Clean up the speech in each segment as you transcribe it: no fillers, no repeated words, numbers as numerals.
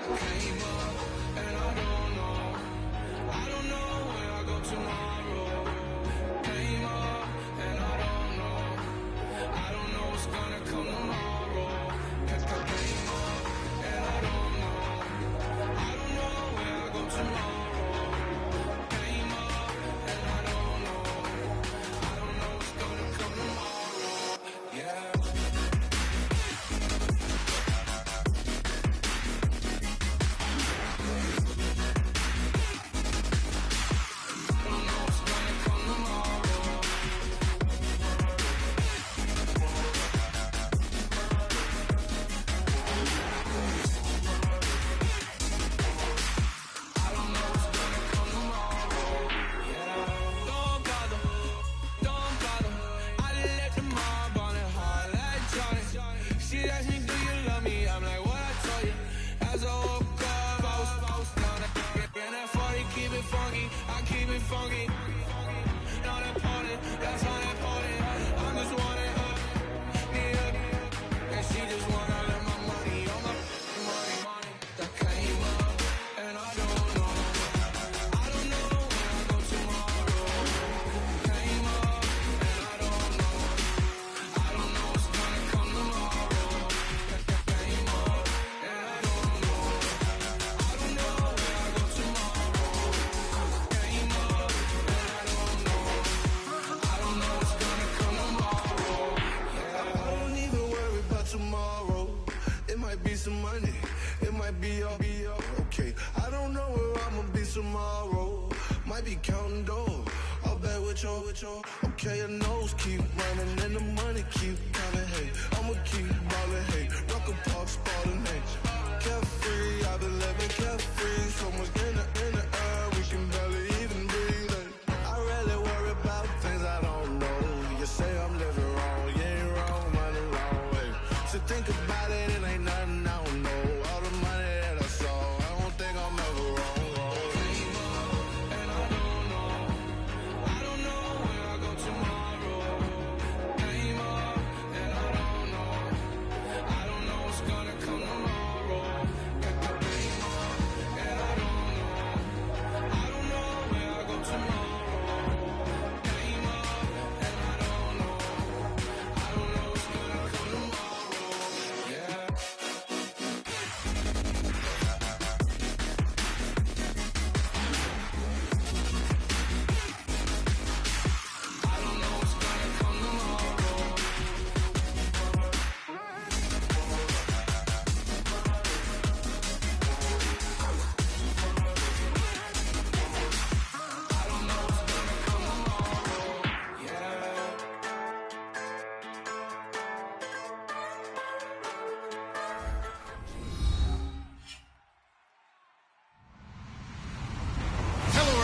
came up and I don't know where I go tomorrow. Came up and I don't know what's gonna come tomorrow. Came up and I don't know where I go tomorrow. Came up and I don't know what's gonna come tomorrow. Yeah. Funky, not important, that's not important. I'm just wanting her, need her, and she just wanna let my money on my money. That came up, and I don't know where I go tomorrow. Came up, and I don't know what's gonna come tomorrow. Came up, and I don't know where I go tomorrow. Came up. Tomorrow, it might be some money, it might be all okay. I don't know where I'ma be tomorrow. Might be counting dough. I'll bet with your. Okay, your nose keep running and the money keep coming. Hey, I'ma keep ballin'. Hey, rock a park, spallin'. Hey, carefree, I've been living carefree. So much in the air, we can barely even breathe. Hey, I really worry about things I don't know. You say I'm living wrong, you ain't wrong, man, alone. So think about it, it ain't nothing I don't know. All the money that I saw, I don't think I'm ever wrong. Came up and I don't know where I go tomorrow. Came up and I don't know what's gonna come tomorrow. Came up and I don't know where I go tomorrow. Came up and I don't know what's gonna come tomorrow.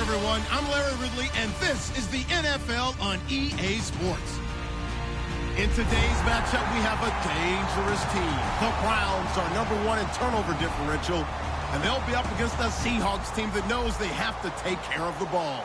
Everyone, I'm Larry Ridley, and this is the NFL on EA Sports. In today's matchup, we have a dangerous team. The Browns are #1 in turnover differential, and they'll be up against a Seahawks team that knows they have to take care of the ball.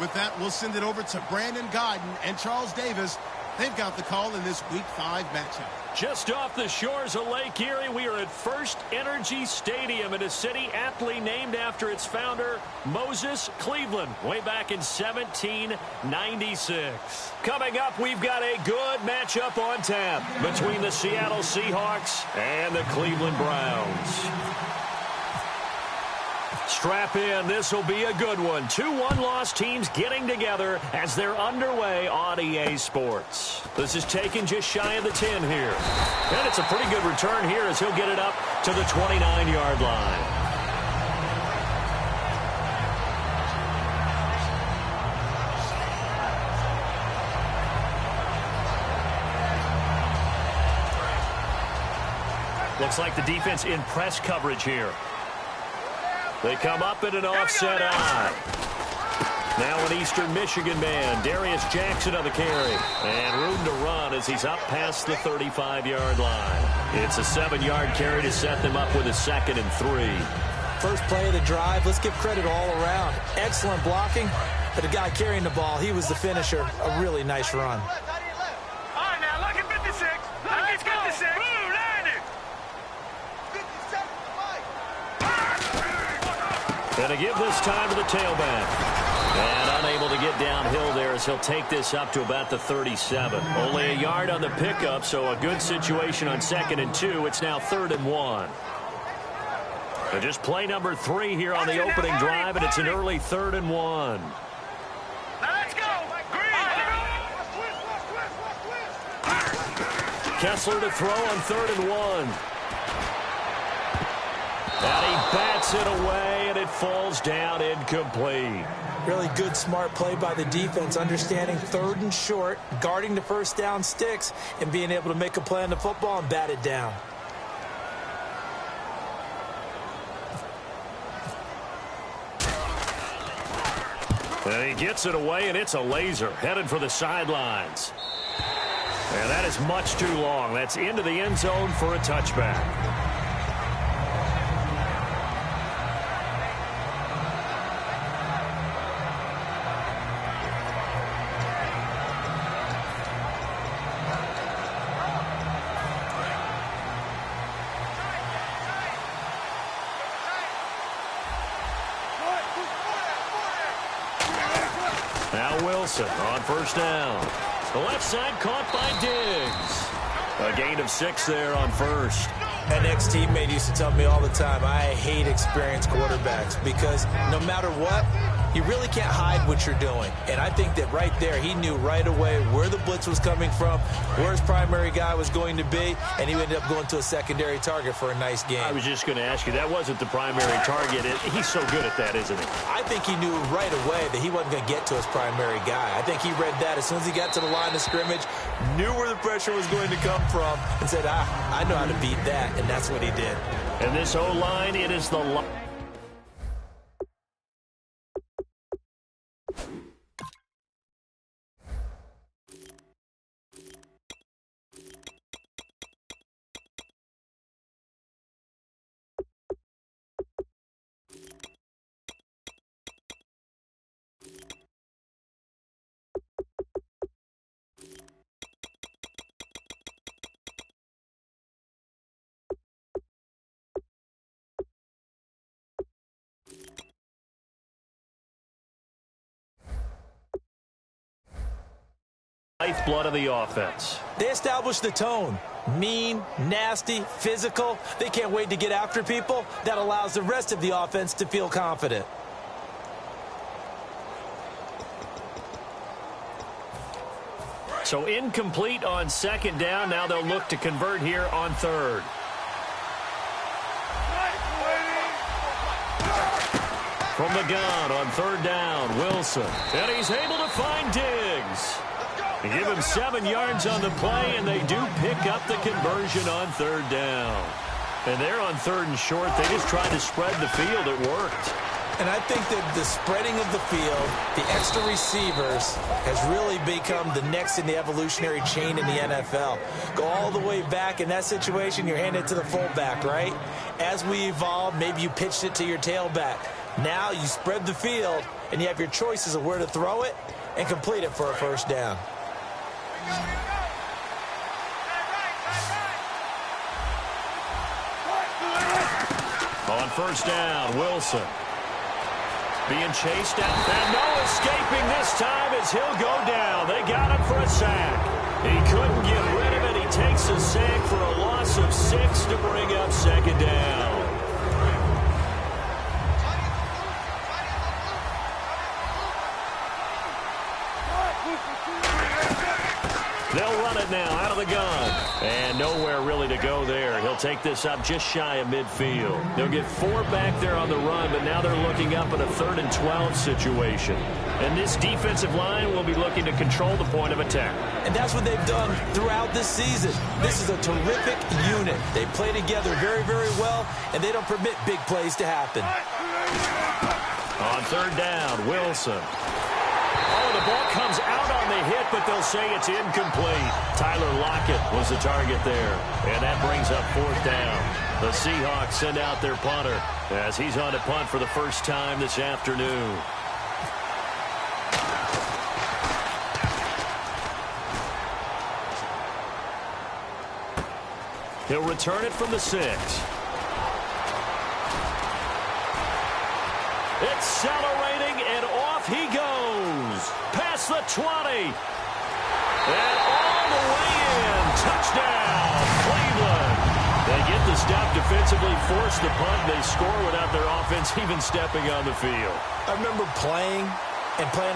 With that, we'll send it over to Brandon Godden and Charles Davis. They've got the call in this Week 5 matchup. Just off the shores of Lake Erie, we are at First Energy Stadium in a city aptly named after its founder, Moses Cleveland, way back in 1796. Coming up, we've got a good matchup on tap between the Seattle Seahawks and the Cleveland Browns. Strap in. This will be a good one. 2 one-loss teams getting together as they're underway on EA Sports. This is taken just shy of the 10 here. And it's a pretty good return here as he'll get it up to the 29-yard line. Looks like the defense in press coverage here. They come up in an offset eye. Now an Eastern Michigan man, Darius Jackson on the carry. And room to run as he's up past the 35-yard line. It's a 7-yard carry to set them up with a 2nd and 3. First play of the drive, let's give credit all around. Excellent blocking, but the guy carrying the ball, he was the finisher. A really nice run. All right, now look at 56. Look at 56. Move, 90. And to give this time to the tailback. And unable to get downhill there as he'll take this up to about the 37. Only a yard on the pickup, so a good situation on 2nd and 2. It's now 3rd and 1. And just play number 3 here on the opening drive, and it's an early 3rd and 1. Let's go. Kessler to throw on 3rd and 1. And he bats it away, and it falls down incomplete. Really good, smart play by the defense, understanding 3rd and short, guarding the first down sticks, and being able to make a play on the football and bat it down. And he gets it away, and it's a laser, headed for the sidelines. And that is much too long. That's into the end zone for a touchback. Now Wilson on 1st down. The left side caught by Diggs. A gain of 6 there on 1st. An ex-teammate used to tell me all the time, I hate experienced quarterbacks because no matter what, you really can't hide what you're doing. And I think that right there, he knew right away where the blitz was coming from, where his primary guy was going to be, and he ended up going to a secondary target for a nice game. I was just going to ask you, that wasn't the primary target. He's so good at that, isn't he? I think he knew right away that he wasn't going to get to his primary guy. I think he read that as soon as he got to the line of scrimmage, knew where the pressure was going to come from, and said, I know how to beat that, and that's what he did. And this O-line, it is the lifeblood of the offense. They established the tone. Mean, nasty, physical. They can't wait to get after people. That allows the rest of the offense to feel confident. So incomplete on 2nd down. Now they'll look to convert here on 3rd. From the gun on 3rd down, Wilson. And he's able to find Diggs. They give him 7 yards on the play, and they do pick up the conversion on 3rd down. And they're on 3rd and short. They just tried to spread the field. It worked. And I think that the spreading of the field, the extra receivers, has really become the next in the evolutionary chain in the NFL. Go all the way back in that situation, you're handing it to the fullback, right? As we evolve, maybe you pitched it to your tailback. Now you spread the field, and you have your choices of where to throw it and complete it for a 1st down. On 1st down, Wilson. Being chased down, and no escaping this time as he'll go down. They got him for a sack. He couldn't get rid of it. He takes a sack for a loss of 6 to bring up 2nd down. They'll run it now out of the gun. And nowhere really to go there. He'll take this up just shy of midfield. They'll get 4 back there on the run, but now they're looking up at a 3rd and 12 situation. And this defensive line will be looking to control the point of attack. And that's what they've done throughout this season. This is a terrific unit. They play together very, very well, and they don't permit big plays to happen. On 3rd down, Wilson. Oh, the ball comes out on the hit, but they'll say it's incomplete. Tyler Lockett was the target there, and that brings up 4th down. The Seahawks send out their punter as he's on to punt for the first time this afternoon. He'll return it from the 6. Accelerating, and off he goes. Past the 20. And all the way in. Touchdown, Cleveland. They get the stop defensively, force the punt. They score without their offense even stepping on the field. I remember playing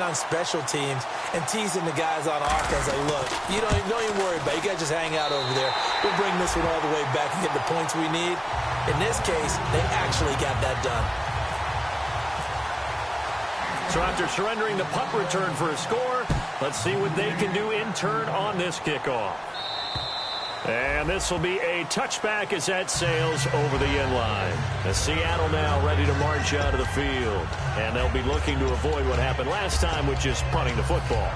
on special teams and teasing the guys on offense. Like, look, don't even worry about it. You guys just hang out over there. We'll bring this one all the way back and get the points we need. In this case, they actually got that done. So after surrendering the punt return for a score, let's see what they can do in turn on this kickoff. And this will be a touchback as that sails over the end line. As Seattle now ready to march out of the field. And they'll be looking to avoid what happened last time, which is punting the football.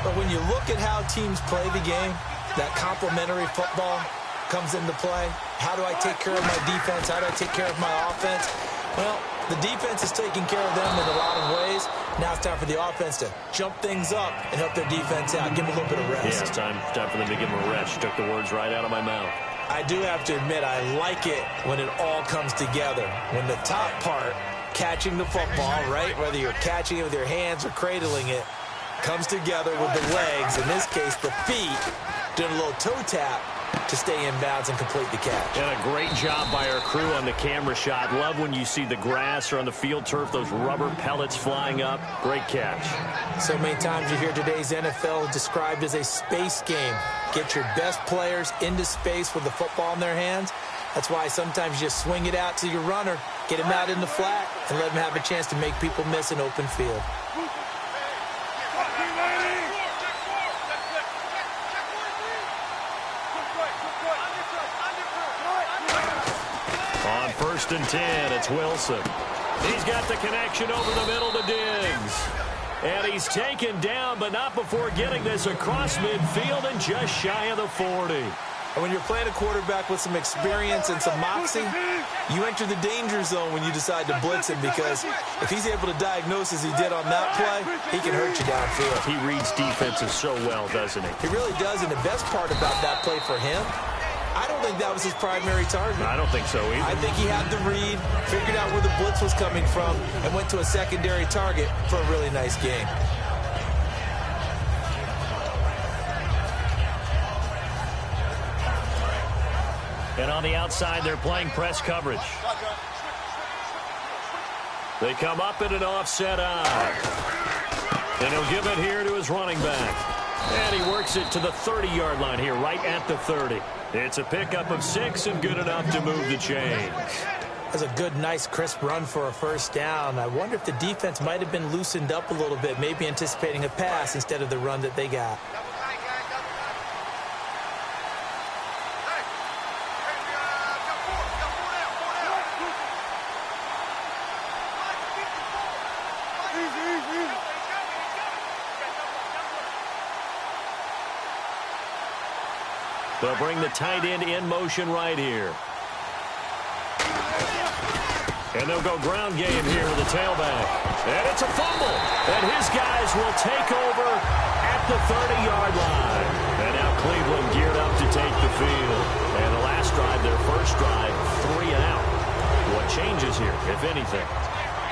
But when you look at how teams play the game, that complementary football comes into play. How do I take care of my defense? How do I take care of my offense? Well, the defense is taking care of them in a lot of ways. Now it's time for the offense to jump things up and help their defense out. Give them a little bit of rest. Yeah, it's time for them to give them a rest. You took the words right out of my mouth. I do have to admit, I like it when it all comes together. When the top part, catching the football, right, whether you're catching it with your hands or cradling it, comes together with the legs, in this case the feet, doing a little toe tap to stay in bounds and complete the catch. And a great job by our crew on the camera shot. Love when you see the grass or on the field turf, those rubber pellets flying up. Great catch. So many times you hear today's NFL described as a space game. Get your best players into space with the football in their hands. That's why sometimes you just swing it out to your runner, get him out in the flat, and let him have a chance to make people miss an open field. On 1st and 10, it's Wilson. He's got the connection over the middle to Diggs. And he's taken down, but not before getting this across midfield and just shy of the 40. And when you're playing a quarterback with some experience and some moxie, you enter the danger zone when you decide to blitz him, because if he's able to diagnose as he did on that play, he can hurt you downfield. He reads defenses so well, doesn't he? He really does, and the best part about that play for him, I don't think that was his primary target. I don't think so either. I think he had the read, figured out where the blitz was coming from, and went to a secondary target for a really nice game. And on the outside, they're playing press coverage. They come up in an offset eye. And he'll give it here to his running back. And he works it to the 30-yard line here, right at the 30. It's a pickup of 6 and good enough to move the chains. That's a good, nice, crisp run for a first down. I wonder if the defense might have been loosened up a little bit, maybe anticipating a pass instead of the run that they got. They'll bring the tight end in motion right here. And they'll go ground game here with the tailback. And it's a fumble. And his guys will take over at the 30-yard line. And now Cleveland geared up to take the field. And the last drive, their first drive, 3 and out. What changes here, if anything?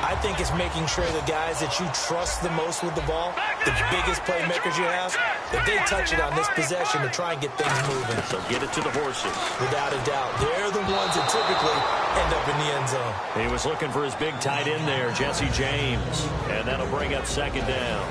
I think it's making sure the guys that you trust the most with the ball, the biggest playmakers you have, that they touch it on this possession to try and get things moving. So get it to the horses. Without a doubt. They're the ones that typically end up in the end zone. He was looking for his big tight end there, Jesse James. And that'll bring up 2nd down.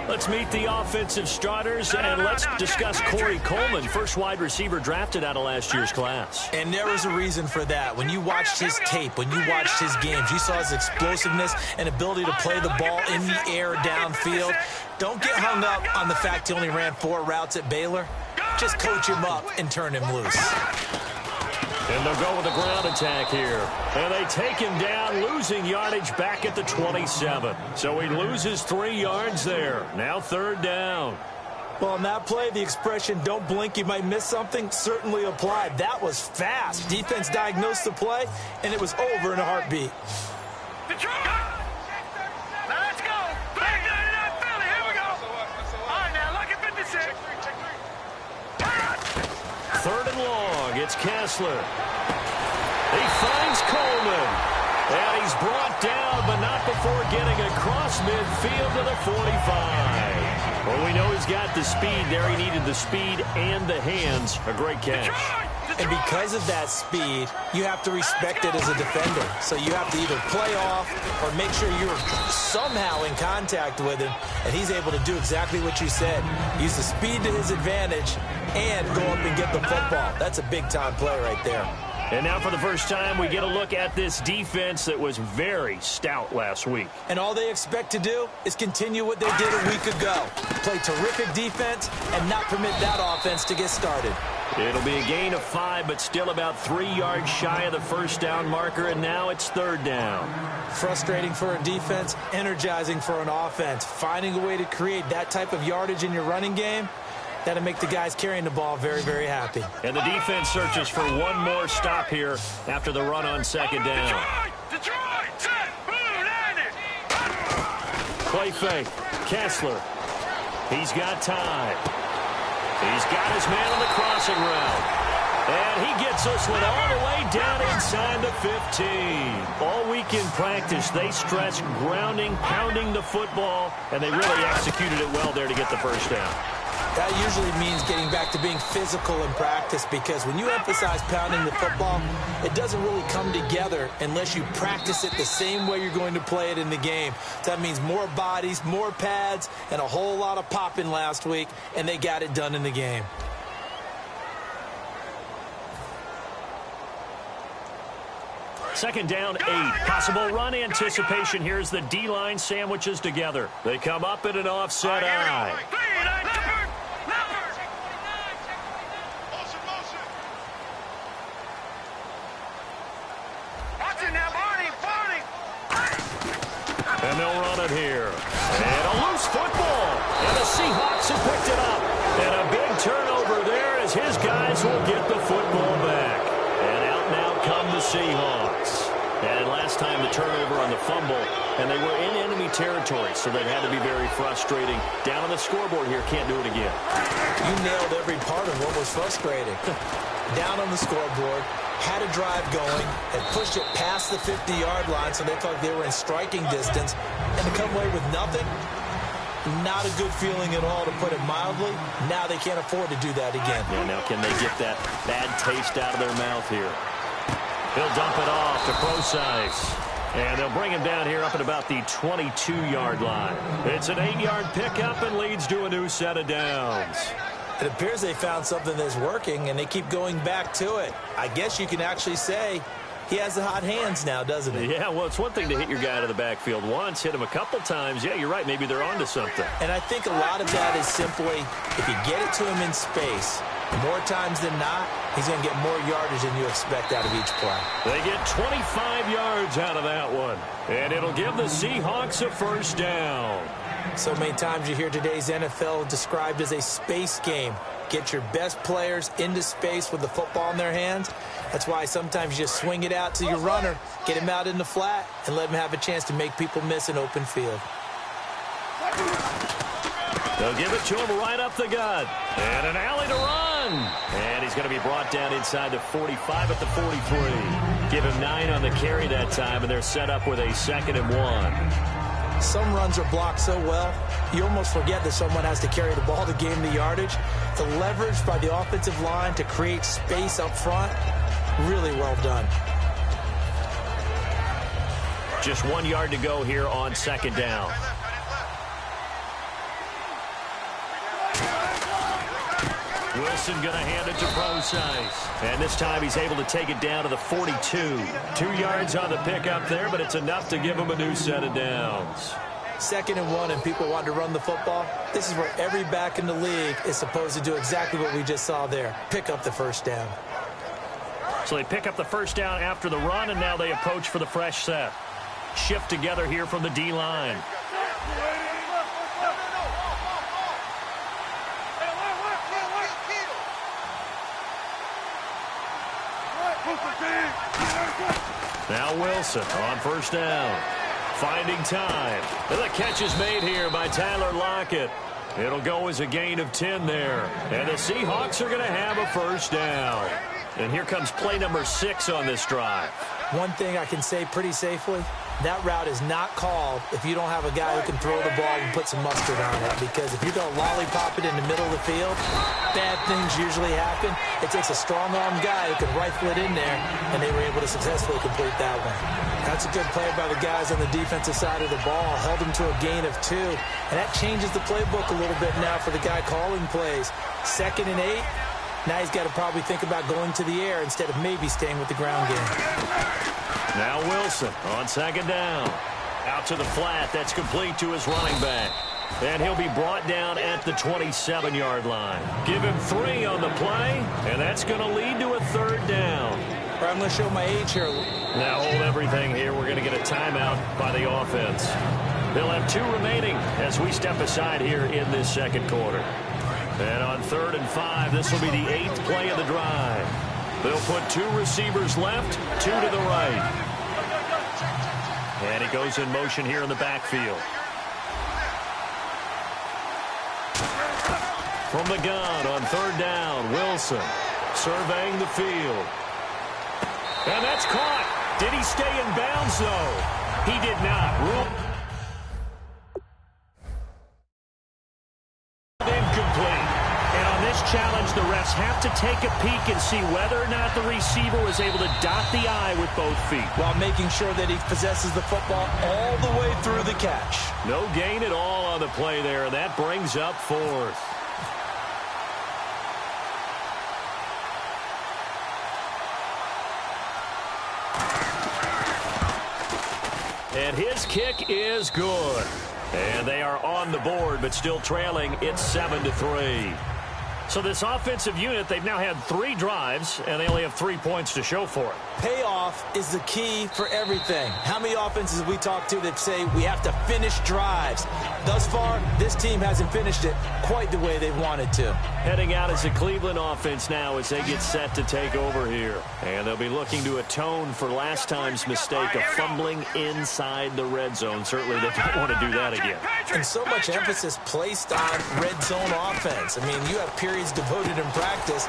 Let's meet the offensive starters, and let's discuss Corey Coleman, first wide receiver drafted out of last year's class. And there was a reason for that. When you watched his tape, when you watched his games, you saw his explosiveness and ability to play the ball in the air downfield. Don't get hung up on the fact he only ran 4 routes at Baylor. Just coach him up and turn him loose. And they'll go with the ground attack here. And they take him down, losing yardage back at the 27. So he loses 3 yards there. Now 3rd down. Well, on that play, the expression, don't blink, you might miss something, certainly applied. That was fast. Defense diagnosed the play, and it was over in a heartbeat. Now let's go. Back down in that belly. Here we go. All right, now look at 56. 3rd and long. It's Kessler. He finds Coleman. And he's brought down, but not before getting across midfield to the 45. Well, we know he's got the speed there. He needed the speed and the hands. A great catch. And because of that speed, you have to respect it as a defender. So you have to either play off or make sure you're somehow in contact with him. And he's able to do exactly what you said. Use the speed to his advantage and go up and get the football. That's a big-time play right there. And now for the first time, we get a look at this defense that was very stout last week. And all they expect to do is continue what they did a week ago. Play terrific defense and not permit that offense to get started. It'll be a gain of 5, but still about 3 yards shy of the first down marker, and now it's third down. Frustrating for a defense, energizing for an offense. Finding a way to create that type of yardage in your running game, that'll make the guys carrying the ball very, very happy. And the defense searches for one more stop here after the run on second down. Detroit, set, blue, 90. Play fake. Kessler. He's got time. He's got his man on the crossing route. And he gets this one all the way down inside the 15. All week in practice, they stressed grounding, pounding the football, and they really executed it well there to get the first down. That usually means getting back to being physical in practice, because when you emphasize pounding the football, it doesn't really come together unless you practice it the same way you're going to play it in the game. That means more bodies, more pads, and a whole lot of popping last week, and they got it done in the game. Second down, 8. Possible run anticipation. Here's the D-line sandwiches together. They come up in an offset eye. And they'll run it here. And a loose football. And the Seahawks have picked it up. And a big turnover there as his guys will get the football back. And out come the Seahawks. And last time the turnover on the fumble, and they were in enemy territory, so that had to be very frustrating. Down on the scoreboard here, can't do it again. You nailed every part of what was frustrating. Down on the scoreboard, had a drive going, and pushed it past the 50-yard line so they thought they were in striking distance, and to come away with nothing, not a good feeling at all, to put it mildly. Now they can't afford to do that again. Yeah, now can they get that bad taste out of their mouth here? He'll dump it off to Procise. And they'll bring him down here up at about the 22-yard line. It's an 8-yard pickup and leads to a new set of downs. It appears they found something that's working, and they keep going back to it. I guess you can actually say he has the hot hands now, doesn't he? Yeah, well, it's one thing to hit your guy out of the backfield once, hit him a couple times. Yeah, you're right. Maybe they're onto something. And I think a lot of that is simply, if you get it to him in space, more times than not, he's going to get more yardage than you expect out of each play. They get 25 yards out of that one. And it'll give the Seahawks a first down. So many times you hear today's NFL described as a space game. Get your best players into space with the football in their hands. That's why sometimes you just swing it out to your runner, get him out in the flat, and let him have a chance to make people miss an open field. They'll give it to him right up the gut. And an alley to run. And he's going to be brought down inside the 45 at the 43. Give him 9 on the carry that time, and they're set up with a 2nd and 1. Some runs are blocked so well, you almost forget that someone has to carry the ball to gain the yardage. The leverage by the offensive line to create space up front, really well done. Just 1 yard to go here on second down. Wilson going to hand it to Procise. And this time he's able to take it down to the 42. 2 yards on the pickup there, but it's enough to give him a new set of downs. 2nd and 1 and people want to run the football. This is where every back in the league is supposed to do exactly what we just saw there. Pick up the first down. So they pick up the first down after the run, and now they approach for the fresh set. Shift together here from the D-line. Now Wilson on first down. Finding time. And the catch is made here by Tyler Lockett. It'll go as a gain of 10 there. And the Seahawks are going to have a first down. And here comes play number 6 on this drive. One thing I can say pretty safely, that route is not called if you don't have a guy who can throw the ball and put some mustard on it. Because if you're going to lollipop it in the middle of the field, bad things usually happen. It takes a strong-armed guy who can rifle it in there, and they were able to successfully complete that one. That's a good play by the guys on the defensive side of the ball. Held them to a gain of 2. And that changes the playbook a little bit now for the guy calling plays. 2nd and 8. Now he's got to probably think about going to the air instead of maybe staying with the ground game. Now Wilson on 2nd down. Out to the flat. That's complete to his running back. And he'll be brought down at the 27-yard line. Give him 3 on the play, and that's going to lead to a 3rd down. I'm going to show my age here. Now hold everything here. We're going to get a timeout by the offense. They'll have 2 remaining as we step aside here in this second quarter. And on 3rd and 5, this will be the 8th play of the drive. They'll put 2 receivers left, 2 to the right. And he goes in motion here in the backfield. From the gun on 3rd down, Wilson surveying the field. And that's caught. Did he stay in bounds, though? He did not. Incomplete. And on this challenge, the refs have to take a peek and see whether or not the receiver was able to dot the I with both feet. While making sure that he possesses the football all the way through the catch. No gain at all on the play there, and that brings up 4th. And his kick is good. And they are on the board, but still trailing. It's 7-3. So this offensive unit, they've now had 3 drives, and they only have 3 points to show for it. Payoff is the key for everything. How many offenses have we talked to that say we have to finish drives? Thus far, this team hasn't finished it quite the way they wanted to. Heading out as a Cleveland offense now as they get set to take over here. And they'll be looking to atone for last time's mistake of fumbling inside the red zone. Certainly they don't want to do that again. And so much emphasis placed on red zone offense. I mean, you have periods devoted in practice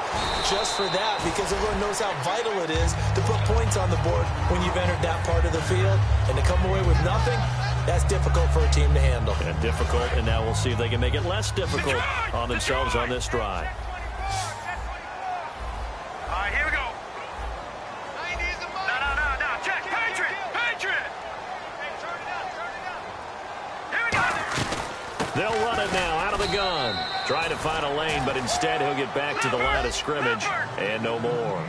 just for that because everyone knows how vital it is to put points on the board when you've entered that part of the field. And to come away with nothing, that's difficult for a team to handle. And difficult, and now we'll see if they can make it less difficult on themselves on this drive. All right, here we go. No. Check. Patriot. Here we go. They'll run it now out of the gun. Trying to find a lane, but instead he'll get back to the line of scrimmage and no more.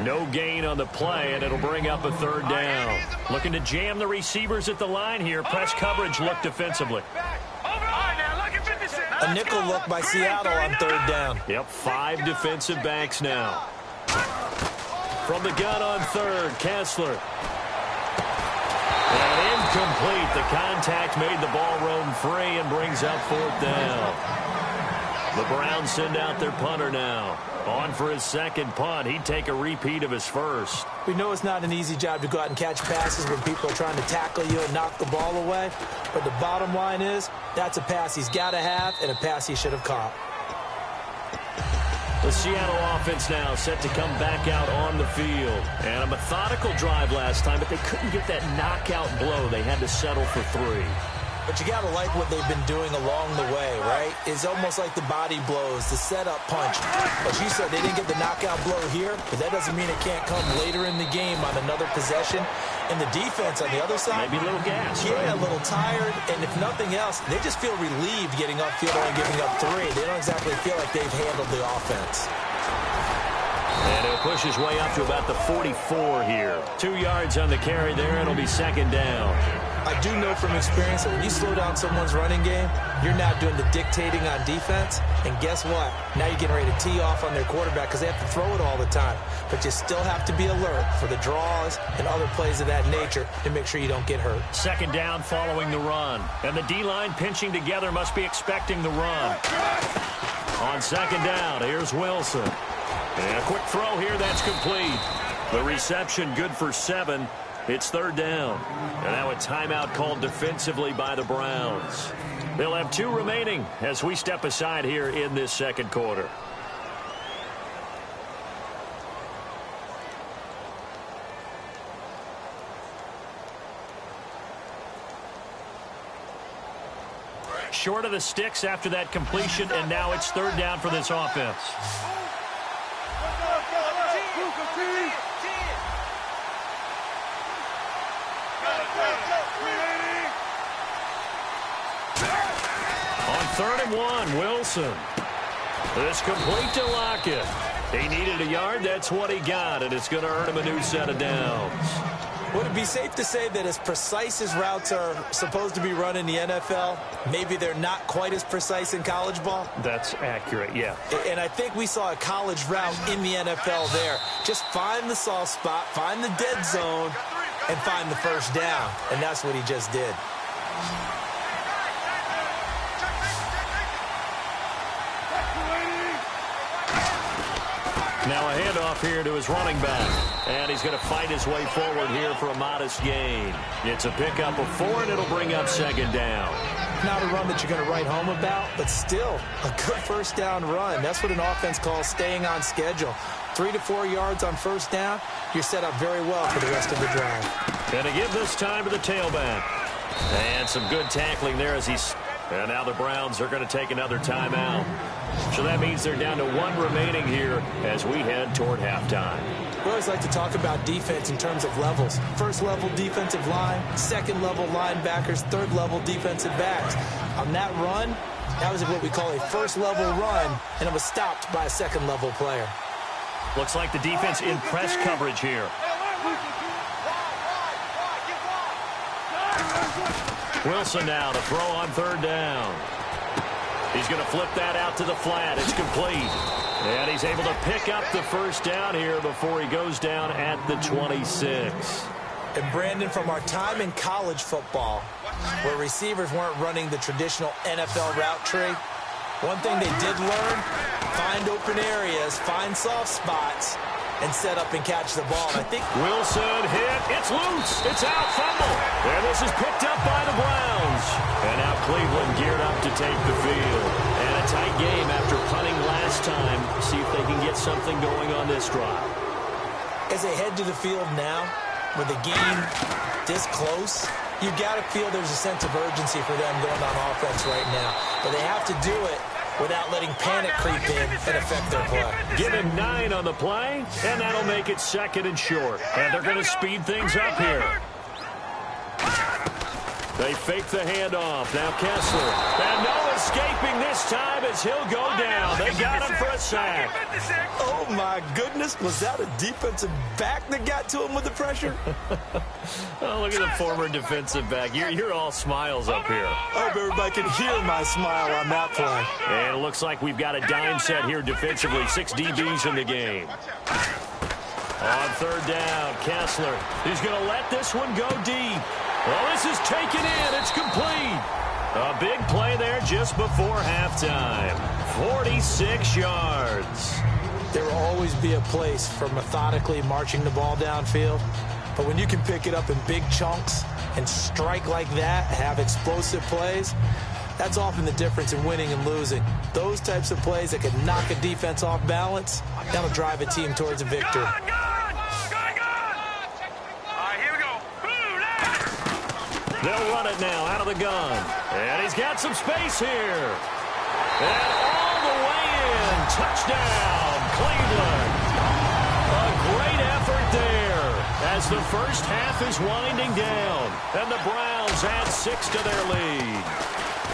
No gain on the play, and it'll bring up a 3rd down. Looking to jam the receivers at the line here. Press coverage look defensively. A nickel look by Seattle on 3rd down. Yep, 5 defensive backs now. From the gun on 3rd, Kessler. And incomplete. The contact made the ball roam free and brings up 4th down. The Browns send out their punter now. On for his 2nd punt. He'd take a repeat of his 1st. We know it's not an easy job to go out and catch passes when people are trying to tackle you and knock the ball away. But the bottom line is, that's a pass he's got to have and a pass he should have caught. The Seattle offense now set to come back out on the field. And a methodical drive last time, but they couldn't get that knockout blow. They had to settle for 3. But you got to like what they've been doing along the way, right? It's almost like the body blows, the setup punch. As you said, they didn't get the knockout blow here, but that doesn't mean it can't come later in the game on another possession. And the defense on the other side, maybe a little gas. Yeah, right? A little tired. And if nothing else, they just feel relieved getting upfield and giving up 3. They don't exactly feel like they've handled the offense. And he'll push his way up to about the 44 here. 2 yards on the carry there, and it'll be 2nd down. I do know from experience that when you slow down someone's running game, you're now doing the dictating on defense. And guess what? Now you're getting ready to tee off on their quarterback because they have to throw it all the time. But you still have to be alert for the draws and other plays of that nature to make sure you don't get hurt. 2nd down following the run. And the D-line pinching together must be expecting the run. On 2nd down, here's Wilson. And a quick throw here, that's complete. The reception good for 7. It's 3rd down. And now a timeout called defensively by the Browns. They'll have 2 remaining as we step aside here in this second quarter. short of the sticks after that completion, and now it's third down for this offense. On 3rd and 1, Wilson. It's complete to Lockett. He needed a yard. That's what he got, and it's going to earn him a new set of downs. Would it be safe to say that as precise as routes are supposed to be run in the NFL, maybe they're not quite as precise in college ball? That's accurate, yeah. And I think we saw a college route in the NFL there. Just find the soft spot, find the dead zone, and find the first down. And that's what he just did. Now a handoff here to his running back. And he's going to fight his way forward here for a modest gain. It's a pickup of 4, and it'll bring up 2nd down. Not a run that you're going to write home about, but still a good first down run. That's what an offense calls staying on schedule. 3 to 4 yards on first down, you're set up very well for the rest of the drive. Going to give this time to the tailback. And some good tackling there as he's... And now the Browns are going to take another timeout. So that means they're down to 1 remaining here as we head toward halftime. We always like to talk about defense in terms of levels. First level defensive line, second level linebackers, third level defensive backs. On that run, that was what we call a first level run, and it was stopped by a second level player. Looks like the defense in press coverage here. Wilson now to throw on 3rd down. He's going to flip that out to the flat. It's complete. And he's able to pick up the first down here before he goes down at the 26. And Brandon, from our time in college football, where receivers weren't running the traditional NFL route tree, one thing they did learn, find open areas, find soft spots, and set up and catch the ball. And I think Wilson hit. It's loose. It's out. Fumble. And this is picked up by the Browns. And now Cleveland geared up to take the field. And a tight game after punting last time. See if they can get something going on this drive. As they head to the field now, with the game this close, you got to feel there's a sense of urgency for them going on offense right now. But they have to do it without letting panic creep in and affect their play. Give him 9 on the play, and that'll make it 2nd and short. And they're going to speed things up here. They fake the handoff. Now Kessler. And no escaping this time as he'll go down. They got him for a sack. Oh, my goodness. Was that a defensive back that got to him with the pressure? Oh, look at the former defensive back. You're all smiles up here. I hope everybody can hear my smile on that play. And it looks like we've got a dime set here defensively. 6 DBs in the game. On 3rd down, Kessler. He's going to let this one go deep. Well, this is taken in. It's complete. A big play there just before halftime. 46 yards. There will always be a place for methodically marching the ball downfield. But when you can pick it up in big chunks and strike like that, have explosive plays, that's often the difference in winning and losing. Those types of plays that can knock a defense off balance, that'll drive a team towards a victory. They'll run it now out of the gun. And he's got some space here. And all the way in. Touchdown, Cleveland. A great effort there as the first half is winding down. And the Browns add 6 to their lead.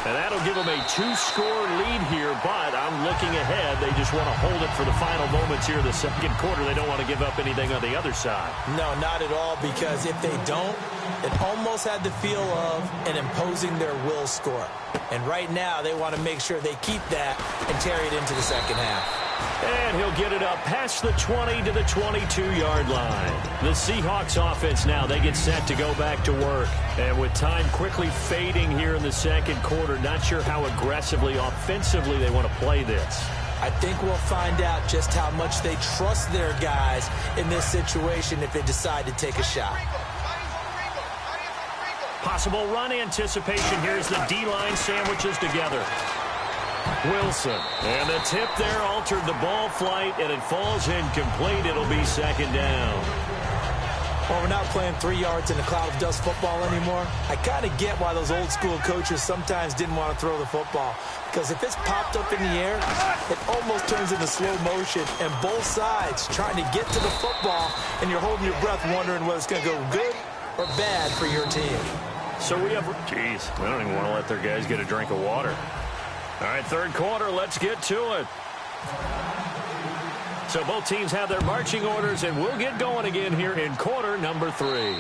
And that'll give them a 2-score lead here, but I'm looking ahead. They just want to hold it for the final moments here in the 2nd quarter. They don't want to give up anything on the other side. No, not at all, because if they don't, it almost had the feel of an imposing their will score. And right now, they want to make sure they keep that and carry it into the 2nd half. And he'll get it up past the 20 to the 22-yard line. The Seahawks offense now, they get set to go back to work. And with time quickly fading here in the 2nd quarter, not sure how aggressively, offensively they want to play this. I think we'll find out just how much they trust their guys in this situation if they decide to take a shot. Possible run anticipation here as the D-line sandwiches together. Wilson. And the tip there altered the ball flight, and it falls incomplete. It'll be 2nd down. Well, we're not playing 3 yards in a cloud of dust football anymore. I kind of get why those old school coaches sometimes didn't want to throw the football. Because if it's popped up in the air, it almost turns into slow motion. And both sides trying to get to the football, and you're holding your breath wondering whether it's going to go good or bad for your team. So we have, geez, I don't even want to let their guys get a drink of water. All right, third quarter, let's get to it. So both teams have their marching orders, and we'll get going again here in quarter number 3.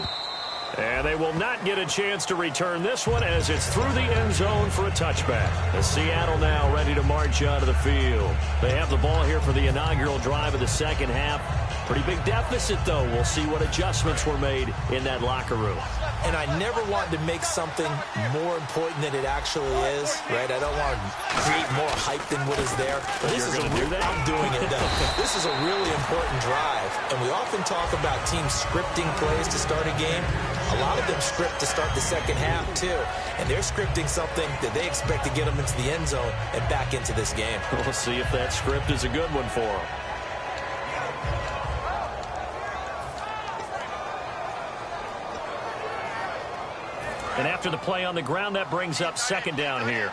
And they will not get a chance to return this one as it's through the end zone for a touchback. As Seattle now ready to march out of the field. They have the ball here for the inaugural drive of the second half. Pretty big deficit, though. We'll see what adjustments were made in that locker room. And I never want to make something more important than it actually is, right? I don't want to create more hype than what is there. But You're going to do that? I'm doing it, though. This is a really important drive. And we often talk about teams scripting plays to start a game. A lot of them script to start the second half, too. And they're scripting something that they expect to get them into the end zone and back into this game. We'll see if that script is a good one for them. And after the play on the ground, that brings up second down here.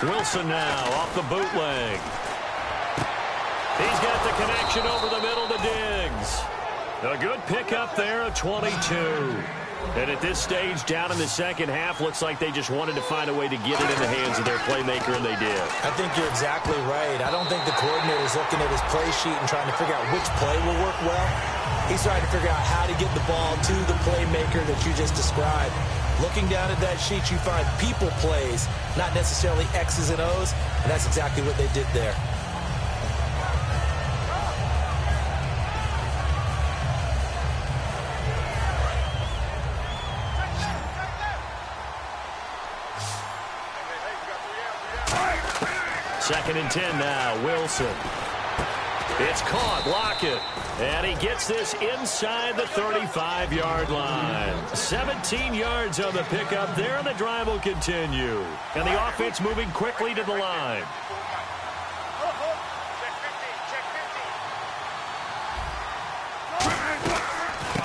Wilson now off the bootleg. He's got the connection over the middle to Diggs. A good pickup there, a 22. And at this stage, down in the second half, looks like they just wanted to find a way to get it in the hands of their playmaker, and they did. I think you're exactly right. I don't think the coordinator's looking at his play sheet and trying to figure out which play will work well. He's trying to figure out how to get the ball to the playmaker that you just described. Looking down at that sheet, you find people plays, not necessarily X's and O's, and that's exactly what they did there. Second and 10 now, Wilson. It's caught, Lockett. And he gets this inside the 35-yard line. 17 yards on the pickup there, and the drive will continue. And the offense moving quickly to the line.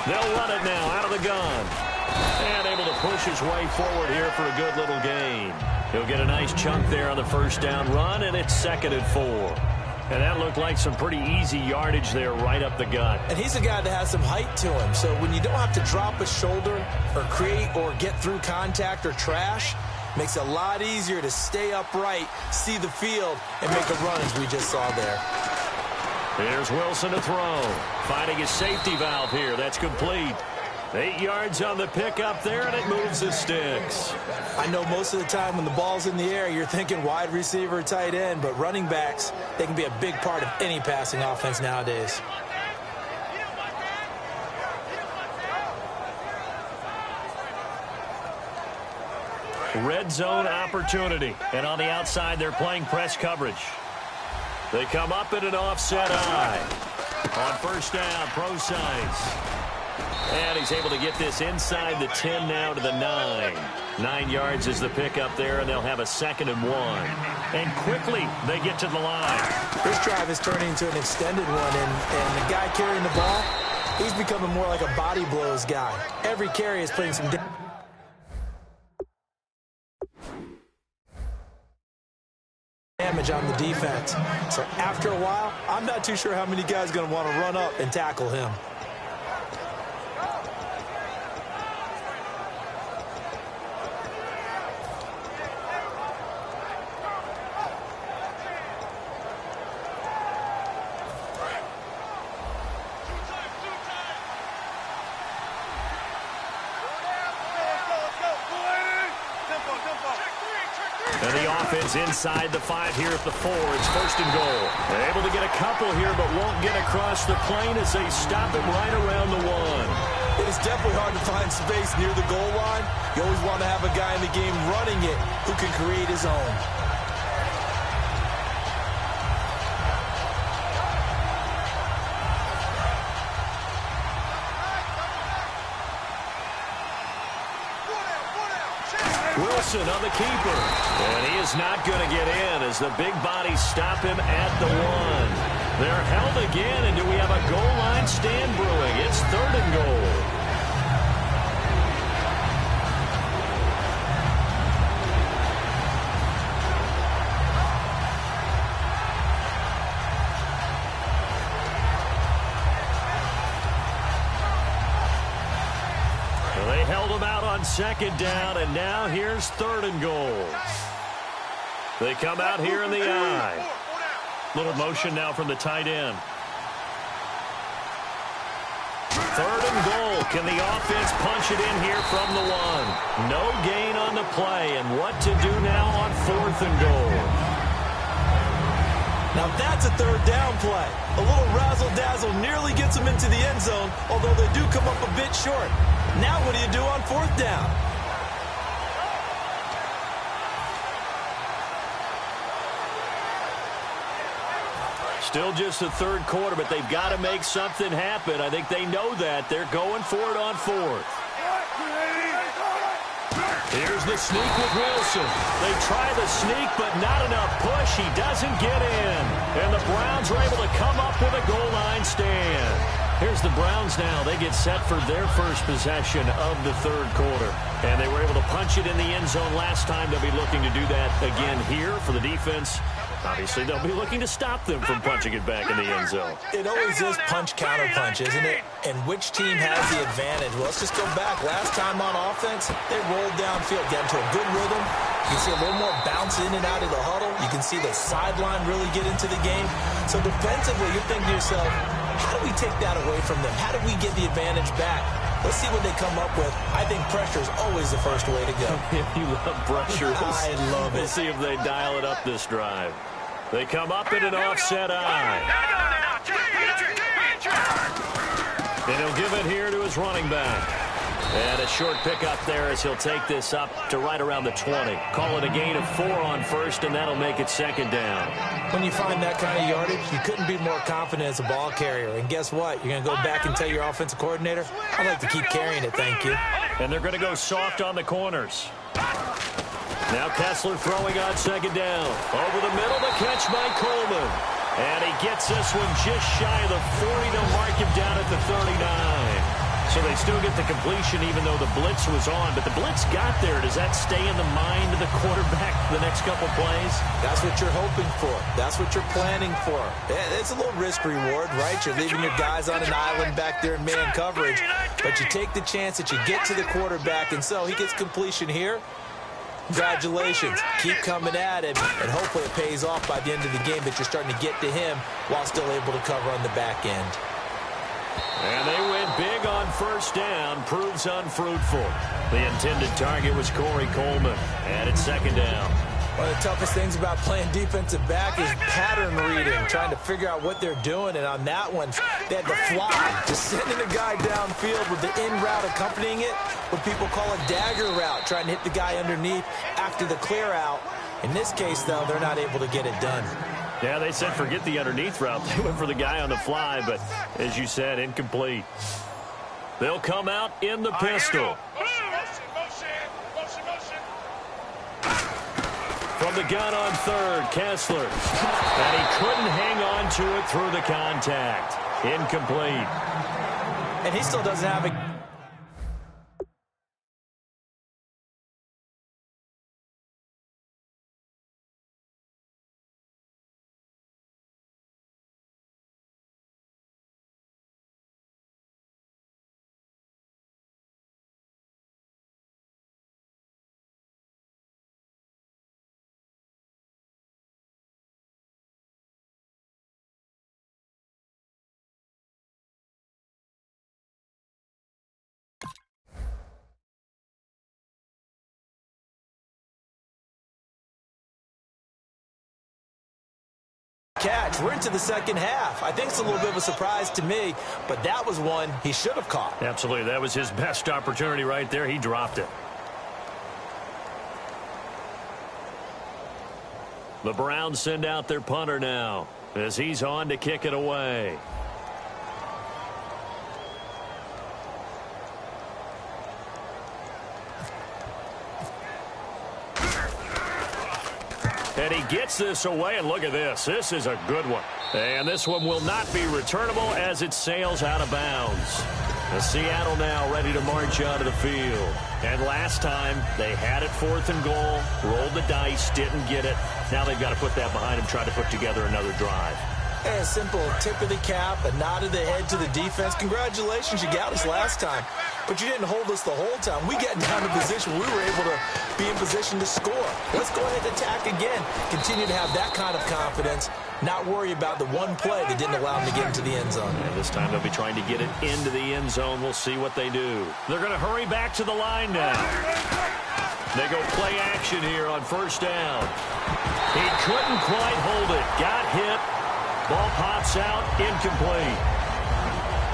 They'll run it now out of the gun. And able to push his way forward here for a good little gain. He'll get a nice chunk there on the first down run, and it's 2nd and 4. And that looked like some pretty easy yardage there right up the gut. And he's a guy that has some height to him. So when you don't have to drop a shoulder or create or get through contact or trash, makes it a lot easier to stay upright, see the field, and make a run as we just saw there. Here's Wilson to throw. Finding his safety valve here. That's complete. 8 yards on the pickup there, and it moves the sticks. I know most of the time when the ball's in the air, you're thinking wide receiver, tight end, but running backs, they can be a big part of any passing offense nowadays. Red zone opportunity, and on the outside, they're playing press coverage. They come up in an offset eye. On first down, Procise. And he's able to get this inside the 10 now to the 9. 9 yards is the pickup there, and they'll have a 2nd and 1. And quickly, they get to the line. This drive is turning into an extended one, and the guy carrying the ball, he's becoming more like a body blows guy. Every carry is putting some damage on the defense. So after a while, I'm not too sure how many guys are going to want to run up and tackle him. And the offense inside the 5 here at the 4. It's 1st and goal. They're able to get a couple here, but won't get across the plane as they stop him right around the 1. It is definitely hard to find space near the goal line. You always want to have a guy in the game running it who can create his own. Wilson on the keeper. And he is not going to get in as the big bodies stop him at the 1. They're held again, and do we have a goal line stand brewing? It's 3rd and goal. They held him out on 2nd down, and now here's 3rd and goal. They come out here in the I. Little motion now from the tight end. 3rd and goal. Can the offense punch it in here from the 1? No gain on the play, and what to do now on 4th and goal? Now that's a 3rd down play. A little razzle-dazzle nearly gets them into the end zone, although they do come up a bit short. Now what do you do on 4th down? Still just the 3rd quarter, but they've got to make something happen. I think they know that. They're going for it on 4th. Here's the sneak with Wilson. They try the sneak, but not enough push. He doesn't get in. And the Browns are able to come up with a goal line stand. Here's the Browns now. They get set for their first possession of the 3rd quarter. And they were able to punch it in the end zone last time. They'll be looking to do that again here for the defense. Obviously, they'll be looking to stop them from punching it back in the end zone. It always is punch-counter-punch, isn't it? And which team has the advantage? Well, let's just go back. Last time on offense, they rolled downfield, got into a good rhythm. You can see a little more bounce in and out of the huddle. You can see the sideline really get into the game. So defensively, you're thinking to yourself, how do we take that away from them? How do we get the advantage back? Let's see what they come up with. I think pressure is always the first way to go. If you love pressure, I love it. We'll see if they dial it up this drive. They come up in an offset I. And he'll give it here to his running back. And a short pickup there as he'll take this up to right around the 20. Call it a gain of 4 on 1st, and that'll make it 2nd down. When you find that kind of yardage, you couldn't be more confident as a ball carrier. And guess what? You're going to go back and tell your offensive coordinator, I'd like to keep carrying it, thank you. And they're going to go soft on the corners. Now Kessler throwing on 2nd down. Over the middle, the catch by Coleman. And he gets this one just shy of the 40 to mark him down at the 39. So they still get the completion even though the blitz was on. But the blitz got there. Does that stay in the mind of the quarterback the next couple plays? That's what you're hoping for. That's what you're planning for. It's a little risk-reward, right? You're leaving your guys on an island back there in man coverage. But you take the chance that you get to the quarterback, and so he gets completion here. Congratulations. Keep coming at him, and hopefully it pays off by the end of the game that you're starting to get to him while still able to cover on the back end. And they went big on 1st down. Proves unfruitful. The intended target was Corey Coleman. And it's 2nd down. One of the toughest things about playing defensive back is pattern reading, trying to figure out what they're doing. And on that one, they had to fly, just sending a guy downfield with the in route accompanying it, what people call a dagger route, trying to hit the guy underneath after the clear out. In this case, though, they're not able to get it done. Yeah, they said forget the underneath route. They went for the guy on the fly, but as you said, incomplete. They'll come out in the pistol. From the gun on 3rd, Kessler. And he couldn't hang on to it through the contact. Incomplete. And he still doesn't have a... catch. We're into the 2nd half. I think it's a little bit of a surprise to me, but that was one he should have caught. Absolutely. That was his best opportunity right there. He dropped it. The Browns send out their punter now as he's on to kick it away. And he gets this away, and look at this. This is a good one. And this one will not be returnable as it sails out of bounds. And Seattle now ready to march out of the field. And last time, they had it 4th and goal, rolled the dice, didn't get it. Now they've got to put that behind them, try to put together another drive. A simple tip of the cap, a nod of the head to the defense. Congratulations, you got us last time. But you didn't hold us the whole time. We got down to position. We were able to be in position to score. Let's go ahead and attack again. Continue to have that kind of confidence. Not worry about the one play that didn't allow them to get into the end zone. And this time they'll be trying to get it into the end zone. We'll see what they do. They're going to hurry back to the line now. They go play action here on 1st down. He couldn't quite hold it. Got hit. Ball pops out, incomplete.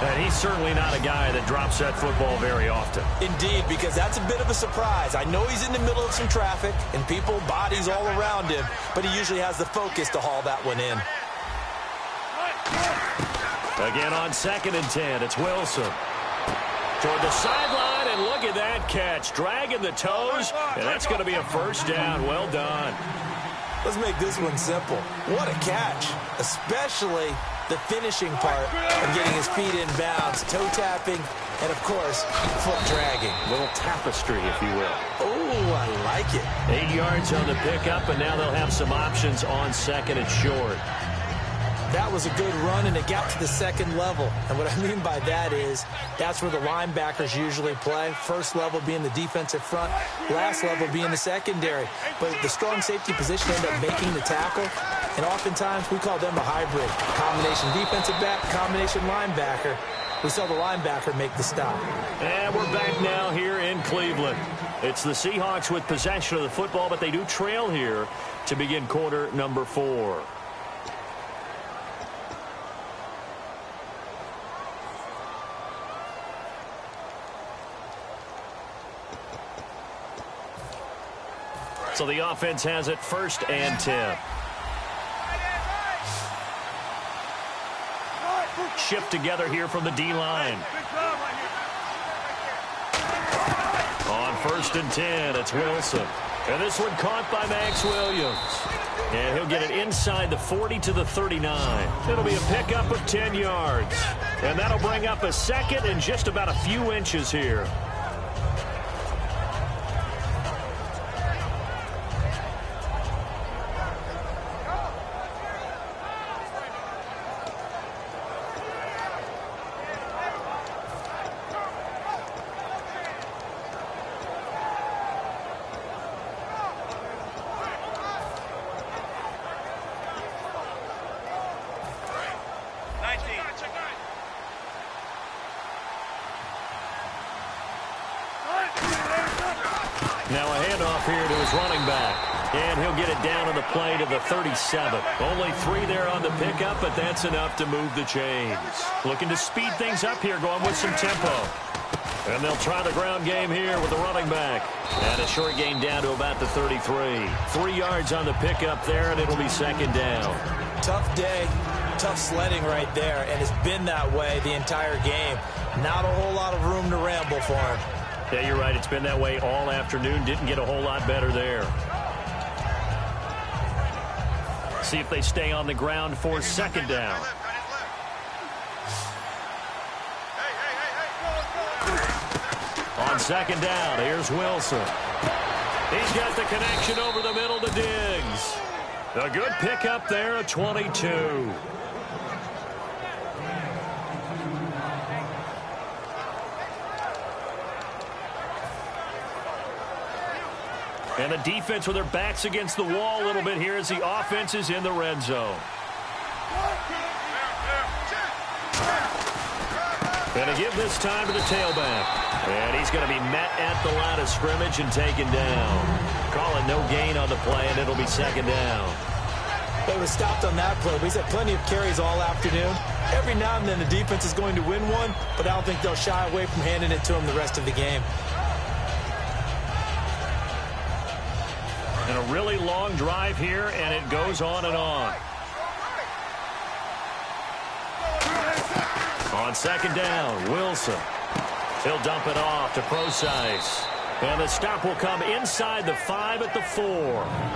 And he's certainly not a guy that drops that football very often. Indeed, because that's a bit of a surprise. I know he's in the middle of some traffic and people, bodies all around him, but he usually has the focus to haul that one in. Again on 2nd and 10, it's Wilson. Toward the sideline, and look at that catch. Dragging the toes, and that's going to be a 1st down. Well done. Let's make this one simple. What a catch, especially the finishing part of getting his feet in bounds, toe tapping, and, of course, foot dragging. A little tapestry, if you will. Oh, I like it. 8 yards on the pickup, and now they'll have some options on 2nd and short. That was a good run, and it got to the 2nd level. And what I mean by that is that's where the linebackers usually play. 1st level being the defensive front, last level being the secondary. But the strong safety position end up making the tackle, and oftentimes we call them a hybrid. Combination defensive back, combination linebacker. We saw the linebacker make the stop. And we're back now here in Cleveland. It's the Seahawks with possession of the football, but they do trail here to begin quarter number 4. So the offense has it 1st and 10. Shift together here from the D-line. On 1st and 10, it's Wilson. And this one caught by Max Williams. And he'll get it inside the 40 to the 39. It'll be a pickup of 10 yards. And that'll bring up a 2nd and just about a few inches here. Now a handoff here to his running back. And he'll get it down on the play to the 37. Only 3 there on the pickup, but that's enough to move the chains. Looking to speed things up here, going with some tempo. And they'll try the ground game here with the running back. And a short gain down to about the 33. 3 yards on the pickup there, and it'll be 2nd down. Tough day, tough sledding right there, and it's been that way the entire game. Not a whole lot of room to ramble for him. Yeah, you're right. It's been that way all afternoon. Didn't get a whole lot better there. See if they stay on the ground for 2nd down. On 2nd down, here's Wilson. He's got the connection over the middle to Diggs. A good pickup there at 22. And the defense with their backs against the wall a little bit here as the offense is in the red zone. And a give this time to the tailback. And he's going to be met at the line of scrimmage and taken down. Calling no gain on the play, and it'll be 2nd down. They were stopped on that play. He's had plenty of carries all afternoon. Every now and then the defense is going to win one, but I don't think they'll shy away from handing it to him the rest of the game. And a really long drive here, and it goes on and on. On 2nd down, Wilson. He'll dump it off to Procise. And the stop will come inside the 5 at the 4.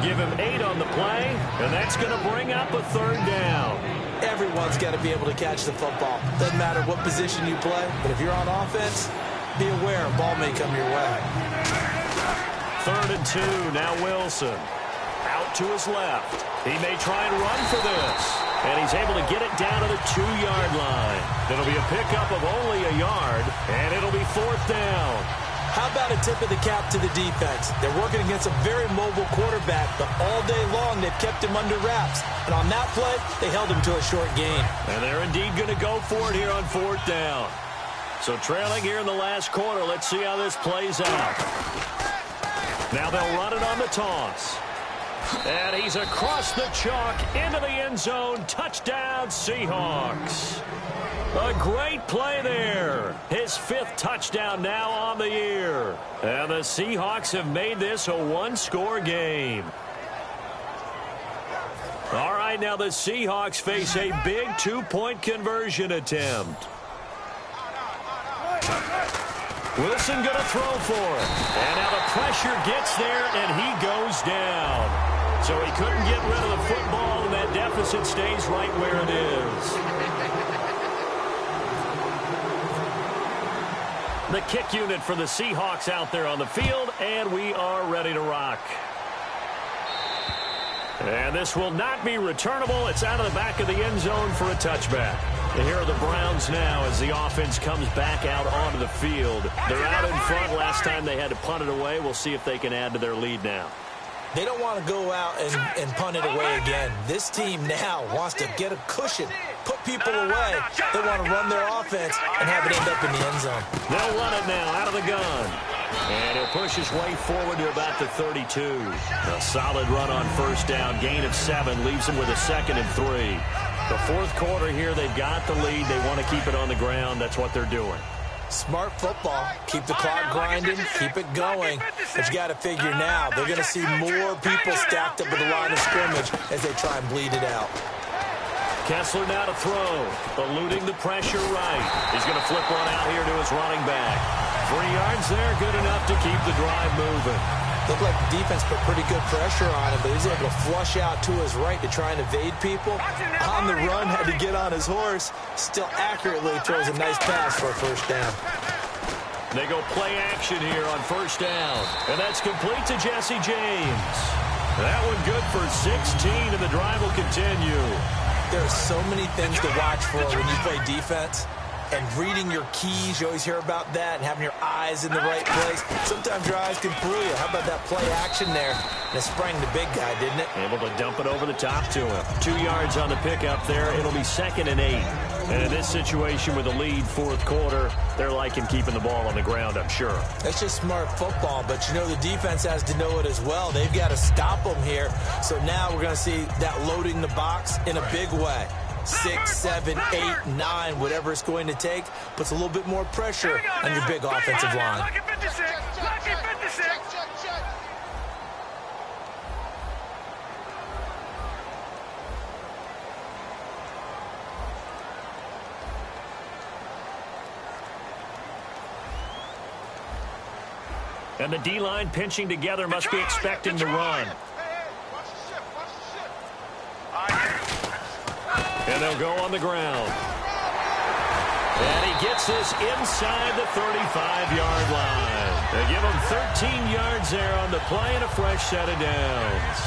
Give him 8 on the play, and that's going to bring up a 3rd down. Everyone's got to be able to catch the football. Doesn't matter what position you play, but if you're on offense, be aware a ball may come your way. 3rd and 2, now Wilson. Out to his left. He may try and run for this. And he's able to get it down to the 2-yard line. It'll be a pickup of only a yard, and it'll be 4th down. How about a tip of the cap to the defense? They're working against a very mobile quarterback, but all day long they've kept him under wraps. And on that play, they held him to a short gain. And they're indeed going to go for it here on 4th down. So trailing here in the last quarter, let's see how this plays out. Now they'll run it on the toss. And he's across the chalk into the end zone. Touchdown, Seahawks. A great play there. His 5th touchdown now on the year. And the Seahawks have made this a 1-score game. All right, now the Seahawks face a big 2-point conversion attempt. Wilson going to throw for it. And now the pressure gets there, and he goes down. So he couldn't get rid of the football, and that deficit stays right where it is. The kick unit for the Seahawks out there on the field, and we are ready to rock. And this will not be returnable. It's out of the back of the end zone for a touchback. And here are the Browns now as the offense comes back out onto the field. They're out in front. Last time they had to punt it away. We'll see if they can add to their lead now. They don't want to go out and punt it away again. This team now wants to get a cushion, put people away. They want to run their offense and have it end up in the end zone. They'll run it now out of the gun. And he'll push his way forward to about the 32. A solid run on 1st down. Gain of 7 leaves him with a 2nd and 3. The 4th quarter here, they've got the lead. They want to keep it on the ground. That's what they're doing. Smart football. Keep the clock grinding. Keep it going. But you got to figure now, they're going to see more people stacked up at the line of scrimmage as they try and bleed it out. Kessler now to throw. Eluding the pressure right. He's going to flip one out here to his running back. 3 yards there, good enough to keep the drive moving. Looked like the defense put pretty good pressure on him, but he's able to flush out to his right to try and evade people. On the run, had to get on his horse. Still accurately throws a nice pass for a 1st down. They go play action here on 1st down. And that's complete to Jesse James. That one good for 16, and the drive will continue. There are so many things to watch for when you play defense. And reading your keys, you always hear about that, and having your eyes in the right place. Sometimes your eyes can fool you. How about that play action there? And it sprang the big guy, didn't it? Able to dump it over the top to him. 2 yards on the pickup there. It'll be 2nd and 8. And in this situation with a lead 4th quarter, they're liking keeping the ball on the ground, I'm sure. That's just smart football, but you know the defense has to know it as well. They've got to stop them here. So now we're going to see that loading the box in a big way. 6, 7, 8, 9, whatever it's going to take, puts a little bit more pressure on your big offensive line. Lucky 56. Lucky 56. And the D-line pinching together must be expecting to run. And they'll go on the ground. And he gets this inside the 35-yard line. They give him 13 yards there on the play and a fresh set of downs.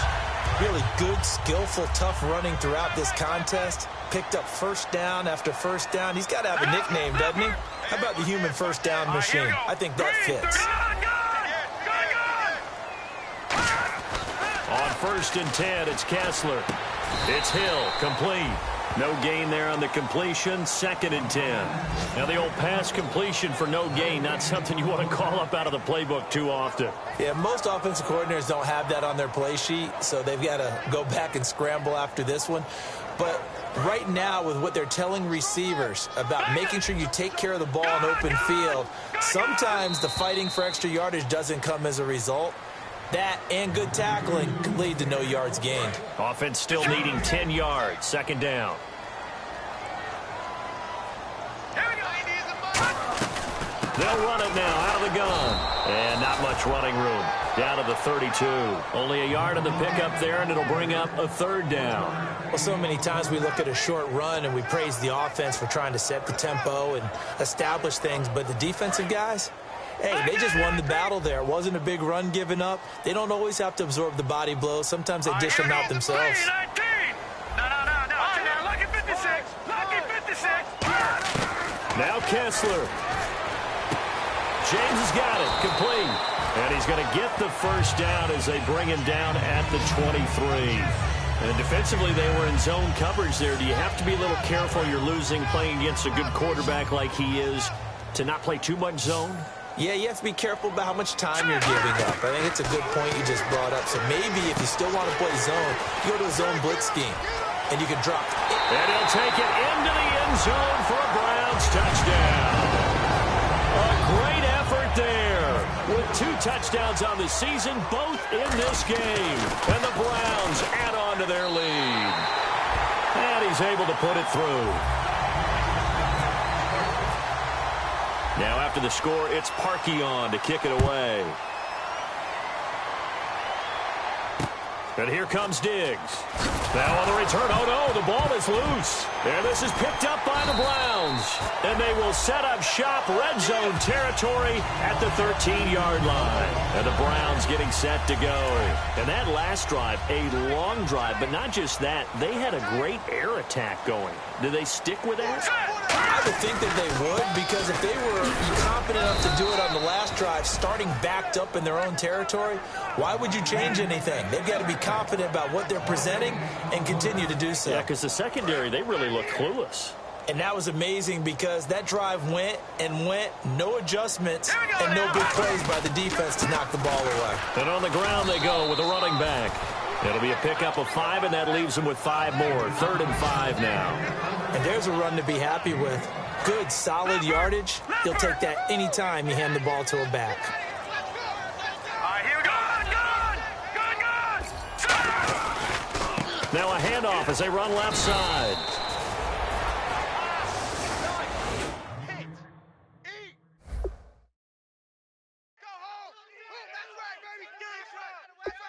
Really good, skillful, tough running throughout this contest. Picked up 1st down after 1st down. He's got to have a nickname, doesn't he? How about the human 1st down machine? I think that fits. On 1st and 10, it's Kessler. It's Hill, complete. No gain there on the completion, 2nd and 10. Now the old pass completion for no gain, not something you want to call up out of the playbook too often. Yeah, most offensive coordinators don't have that on their play sheet, so they've got to go back and scramble after this one. But right now, with what they're telling receivers about making sure you take care of the ball in open field, sometimes the fighting for extra yardage doesn't come as a result. That and good tackling could lead to no yards gained. Offense still needing 10 yards, 2nd down. They'll run it now out of the gun. And not much running room. Down to the 32. Only a yard on the pickup there, and it'll bring up a third down. Well, so many times we look at a short run and we praise the offense for trying to set the tempo and establish things, but the defensive guys, hey, they just won the battle there. It wasn't a big run given up. They don't always have to absorb the body blows. Sometimes they dish them out themselves. Lucky 56. Lucky 56. Now Kessler. James has got it, complete. And he's going to get the first down as they bring him down at the 23. And defensively, they were in zone coverage there. Do you have to be a little careful? You're losing, playing against a good quarterback like he is, to not play too much zone? Yeah, you have to be careful about how much time you're giving up. I think it's a good point you just brought up. So maybe if you still want to play zone, you go to a zone blitz scheme, and you can drop. And he'll take it into the end zone for a Browns touchdown. A great effort there with 2 touchdowns on the season, both in this game. And the Browns add on to their lead. And he's able to put it through. Now after the score, it's Parkey on to kick it away. And here comes Diggs. Now on the return, oh no, the ball is loose. And this is picked up by the Browns. And they will set up shop, red zone territory at the 13-yard line. And the Browns getting set to go. And that last drive, a long drive, but not just that, they had a great air attack going. Do they stick with that? I would think that they would, because if they were confident enough to do it on the last drive, starting backed up in their own territory, why would you change anything? They've got to be confident about what they're presenting and continue to do so. Yeah, because the secondary, they really look clueless. And that was amazing because that drive went and went, no adjustments, and no big plays by the defense to knock the ball away. And on the ground they go with a running back. It'll be a pickup of 5, and that leaves them with 5 more. 3rd and 5 now. And there's a run to be happy with. Good, solid yardage. He'll take that anytime you hand the ball to a back. All right, here we go. Good. Now a handoff as they run left side. Go home. That's right, baby. That's right.